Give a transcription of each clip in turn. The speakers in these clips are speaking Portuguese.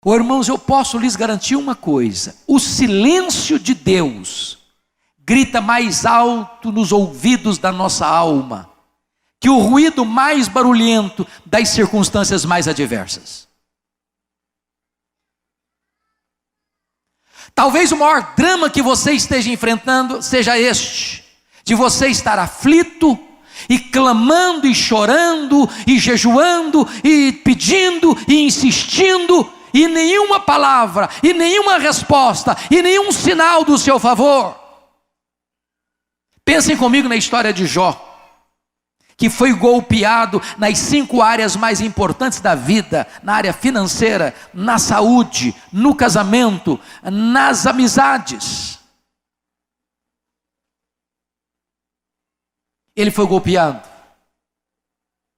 Oh, irmãos, eu posso lhes garantir uma coisa: o silêncio de Deus grita mais alto nos ouvidos da nossa alma que o ruído mais barulhento das circunstâncias mais adversas. Talvez o maior drama que você esteja enfrentando seja este, de você estar aflito e clamando e chorando e jejuando e pedindo e insistindo, e nenhuma palavra, e nenhuma resposta, e nenhum sinal do seu favor. Pensem comigo na história de Jó, que foi golpeado nas 5 áreas mais importantes da vida: na área financeira, na saúde, no casamento, nas amizades. Ele foi golpeado,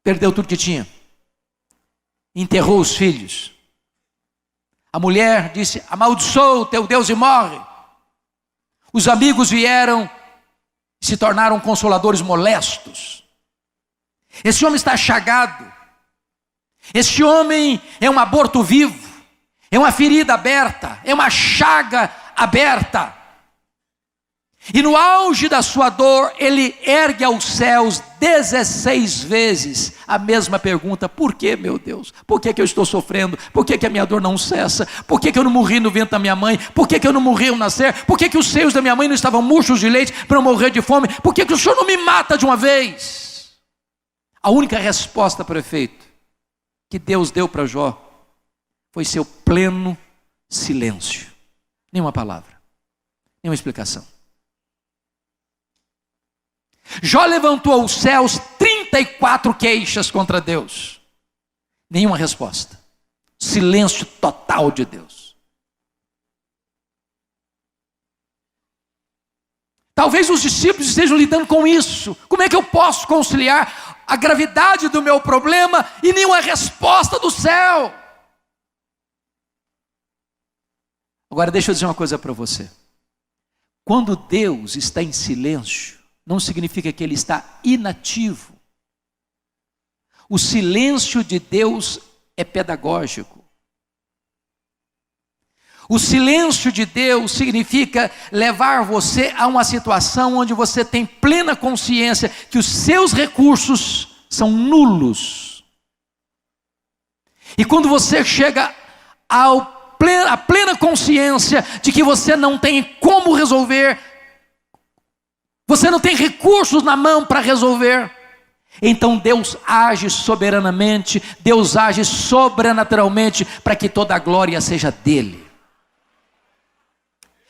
perdeu tudo que tinha, enterrou os filhos. A mulher disse: amaldiçoa o teu Deus e morre. Os amigos vieram e se tornaram consoladores molestos. Esse homem está chagado. Este homem é um aborto vivo, é uma ferida aberta, é uma chaga aberta. E no auge da sua dor, ele ergue aos céus 16 vezes a mesma pergunta: por que, meu Deus? Por que eu estou sofrendo? Por que a minha dor não cessa? Por que eu não morri no ventre da minha mãe? Por que eu não morri ao nascer? Por que os seios da minha mãe não estavam murchos de leite para eu morrer de fome? Por que o Senhor não me mata de uma vez? A única resposta, prefeito, que Deus deu para Jó foi seu pleno silêncio. Nenhuma palavra, nenhuma explicação. Jó levantou aos céus 34 queixas contra Deus. Nenhuma resposta. Silêncio total de Deus. Talvez os discípulos estejam lidando com isso. Como é que eu posso conciliar a gravidade do meu problema e nenhuma resposta do céu? Agora deixa eu dizer uma coisa para você. Quando Deus está em silêncio, não significa que Ele está inativo. O silêncio de Deus é pedagógico. O silêncio de Deus significa levar você a uma situação onde você tem plena consciência que os seus recursos são nulos. E quando você chega à plena consciência de que você não tem como resolver, você não tem recursos na mão para resolver, então Deus age soberanamente, Deus age sobrenaturalmente para que toda a glória seja dele.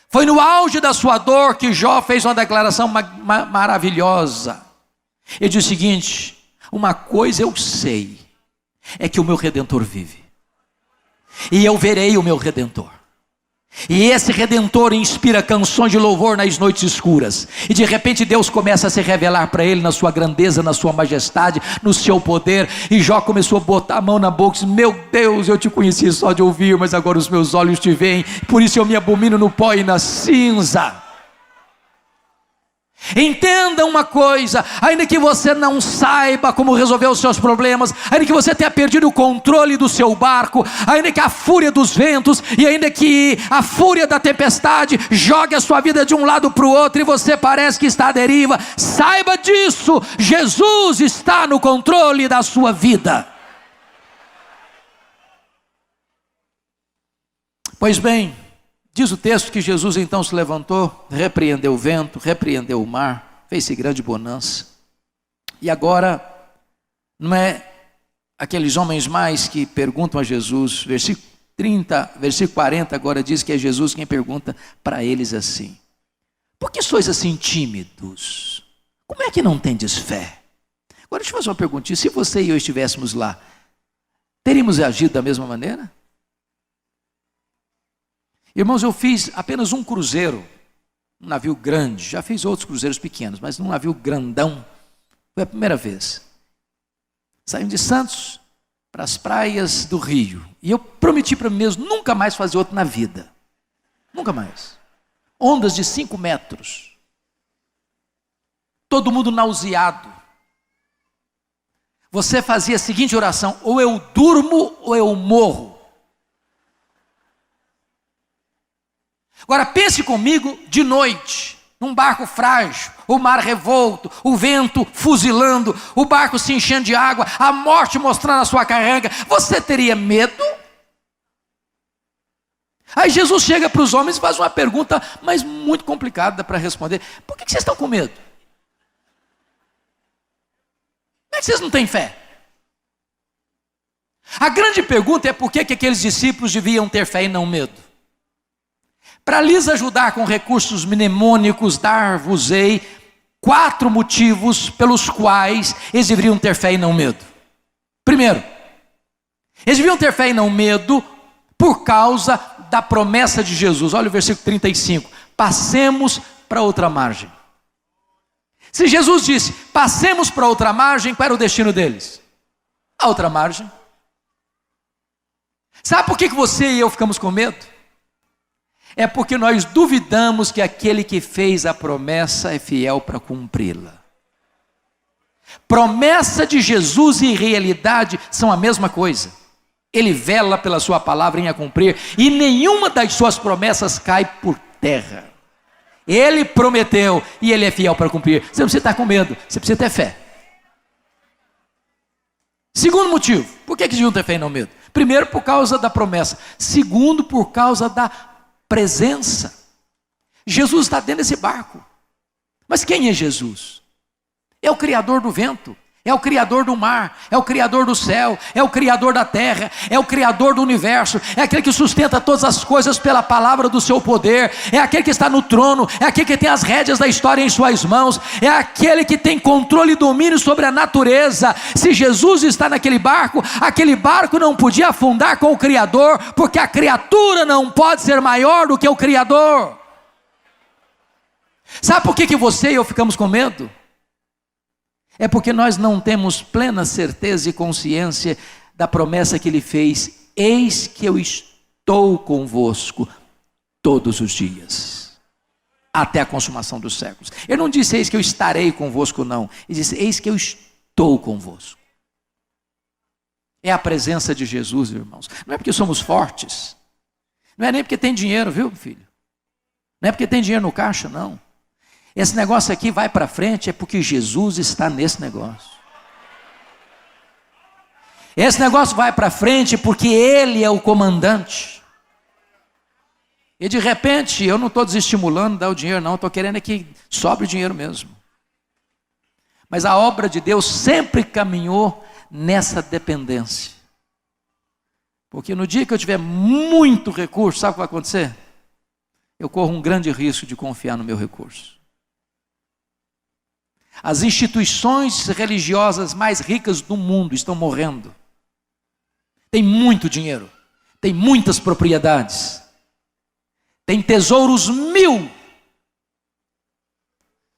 Foi no auge da sua dor que Jó fez uma declaração maravilhosa. Ele diz o seguinte: uma coisa eu sei, é que o meu Redentor vive, e eu verei o meu Redentor. E esse Redentor inspira canções de louvor nas noites escuras. E de repente Deus começa a se revelar para ele na sua grandeza, na sua majestade, no seu poder. E Jó começou a botar a mão na boca e disse: meu Deus, eu te conheci só de ouvir, mas agora os meus olhos te veem. Por isso eu me abomino no pó e na cinza. Entenda uma coisa: ainda que você não saiba como resolver os seus problemas, ainda que você tenha perdido o controle do seu barco, ainda que a fúria dos ventos e ainda que a fúria da tempestade jogue a sua vida de um lado para o outro e você parece que está à deriva, saiba disso: Jesus está no controle da sua vida. Pois bem, diz o texto que Jesus então se levantou, repreendeu o vento, repreendeu o mar, fez-se grande bonança. E agora, não é aqueles homens mais que perguntam a Jesus, versículo 30, versículo 40 agora diz que é Jesus quem pergunta para eles assim: por que sois assim tímidos? Como é que não tendes fé? Agora deixa eu fazer uma perguntinha: se você e eu estivéssemos lá, teríamos agido da mesma maneira? Irmãos, eu fiz apenas um cruzeiro, um navio grande, já fiz outros cruzeiros pequenos, mas num navio grandão, foi a primeira vez. Saímos de Santos para as praias do Rio, e eu prometi para mim mesmo nunca mais fazer outro na vida, nunca mais. Ondas de 5 metros, todo mundo nauseado. Você fazia a seguinte oração: ou eu durmo ou eu morro. Agora pense comigo de noite, num barco frágil, o mar revolto, o vento fuzilando, o barco se enchendo de água, a morte mostrando a sua carrega. Você teria medo? Aí Jesus chega para os homens e faz uma pergunta, mas muito complicada para responder. Por que vocês estão com medo? Como é que vocês não têm fé? A grande pergunta é por que aqueles discípulos deviam ter fé e não medo. Para lhes ajudar com recursos mnemônicos, dar-vos-ei 4 motivos pelos quais eles deveriam ter fé e não medo. Primeiro, eles deviam ter fé e não medo por causa da promessa de Jesus. Olha o versículo 35. Passemos para outra margem. Se Jesus disse, passemos para outra margem, qual era o destino deles? A outra margem. Sabe por que você e eu ficamos com medo? É porque nós duvidamos que aquele que fez a promessa é fiel para cumpri-la. Promessa de Jesus e realidade são a mesma coisa. Ele vela pela sua palavra em a cumprir, e nenhuma das suas promessas cai por terra. Ele prometeu e ele é fiel para cumprir. Você não precisa estar com medo, você precisa ter fé. Segundo motivo, por que deviam ter fé e não medo? Primeiro, por causa da promessa. Segundo, por causa da presença. Jesus está dentro desse barco. Mas quem é Jesus? É o Criador do vento, é o Criador do mar, é o Criador do céu, é o Criador da terra, é o Criador do universo, é aquele que sustenta todas as coisas pela palavra do seu poder, é aquele que está no trono, é aquele que tem as rédeas da história em suas mãos, é aquele que tem controle e domínio sobre a natureza. Se Jesus está naquele barco, aquele barco não podia afundar com o Criador, porque a criatura não pode ser maior do que o Criador. Sabe por que você e eu ficamos com medo? É porque nós não temos plena certeza e consciência da promessa que ele fez. Eis que eu estou convosco todos os dias, até a consumação dos séculos. Ele não disse eis que eu estarei convosco, não. Ele disse eis que eu estou convosco. É a presença de Jesus, irmãos. Não é porque somos fortes. Não é nem porque tem dinheiro, viu, filho? Não é porque tem dinheiro no caixa, não. Esse negócio aqui vai para frente é porque Jesus está nesse negócio. Esse negócio vai para frente porque Ele é o comandante. E de repente, eu não estou desestimulando dar o dinheiro não, estou querendo é que sobre o dinheiro mesmo. Mas a obra de Deus sempre caminhou nessa dependência. Porque no dia que eu tiver muito recurso, sabe o que vai acontecer? Eu corro um grande risco de confiar no meu recurso. As instituições religiosas mais ricas do mundo estão morrendo. Tem muito dinheiro, tem muitas propriedades, tem tesouros 1000.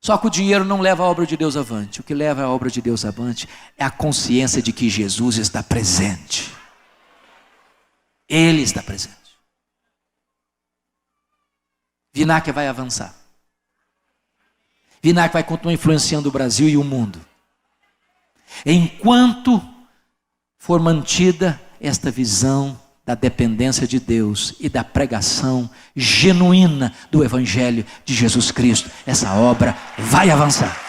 Só que o dinheiro não leva a obra de Deus avante. O que leva a obra de Deus avante é a consciência de que Jesus está presente. Ele está presente. Vinac vai avançar. Vinac vai continuar influenciando o Brasil e o mundo. Enquanto for mantida esta visão da dependência de Deus e da pregação genuína do Evangelho de Jesus Cristo, essa obra vai avançar.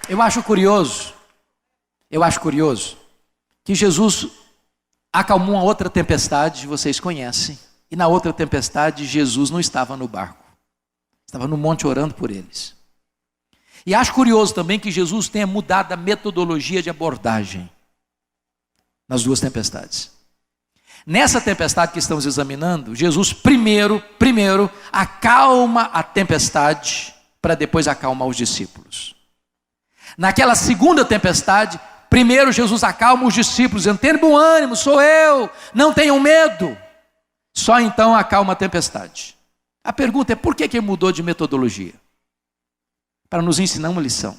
Eu acho curioso que Jesus acalmou uma outra tempestade, vocês conhecem, e na outra tempestade Jesus não estava no barco, estava no monte orando por eles. E acho curioso também que Jesus tenha mudado a metodologia de abordagem nas duas tempestades. Nessa tempestade que estamos examinando, Jesus primeiro acalma a tempestade para depois acalmar os discípulos. Naquela segunda tempestade, primeiro Jesus acalma os discípulos, dizendo: tenham bom ânimo, sou eu, não tenham medo. Só então acalma a tempestade. A pergunta é: por que ele mudou de metodologia? Para nos ensinar uma lição.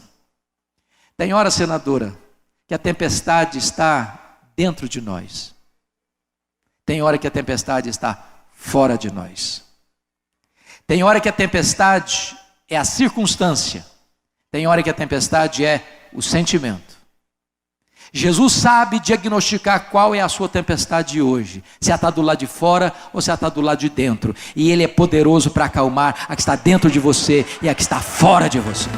Tem hora, senadora, que a tempestade está dentro de nós. Tem hora que a tempestade está fora de nós. Tem hora que a tempestade é a circunstância. Tem hora que a tempestade é o sentimento. Jesus sabe diagnosticar qual é a sua tempestade de hoje. Se ela está do lado de fora ou se ela está do lado de dentro. E Ele é poderoso para acalmar a que está dentro de você e a que está fora de você.